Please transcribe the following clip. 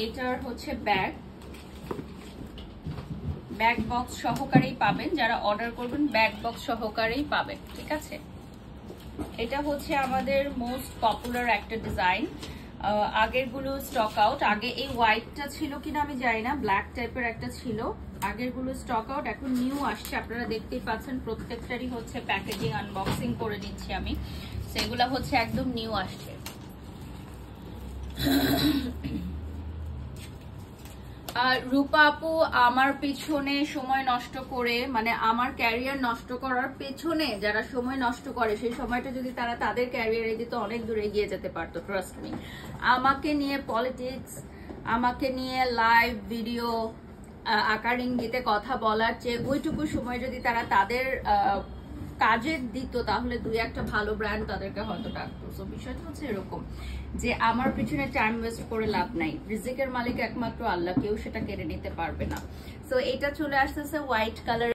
এটার হচ্ছে bag box সহকারেই পাবেন, যারা অর্ডার করবেন ব্যাগ বক্স সহকারেই পাবেন, ঠিক আছে। এটা হচ্ছে আমাদের মোস্ট পপুলার একটা ডিজাইন, আগের গুলো স্টক আউট। আগে এই হোয়াইটটা ছিল কিনা আমি জানি না, ব্ল্যাক টাইপের একটা ছিল, আগের গুলো স্টক আউট, এখন নিউ আসছে। আপনারা দেখতেই পাচ্ছেন প্রত্যেকটারই হচ্ছে প্যাকেজিং আনবক্সিং করে নিচ্ছি আমি, সেগুলা হচ্ছে একদম নিউ আসছে। আর রূপা আপু আমার পিছনে সময় নষ্ট করে, মানে আমার ক্যারিয়ার নষ্ট করার পেছনে যারা সময় নষ্ট করে, সেই সময়টা যদি তারা তাদের ক্যারিয়ারে দিত অনেক দূরে এগিয়ে যেতে পারতো, ট্রাস্ট মি। আমাকে নিয়ে পলিটিক্স, আমাকে নিয়ে লাইভ ভিডিও আকার ইঙ্গিতে কথা বলার চেয়ে ওইটুকু সময় যদি তারা তাদের কাজে দিত, তাহলে দুই একটা ভালো ব্র্যান্ড তাদেরকে হয়তো ডাকতো। সো বিষয়টা হচ্ছে এরকম যে আমার পিছনে টাইম ওয়েস্ট করে লাভ নাই, রিজিকের মালিক একমাত্র আল্লাহ, কেউ সেটা কেড়ে নিতে পারবে না। সো এটা চলে আসতেছে হোয়াইট কালার।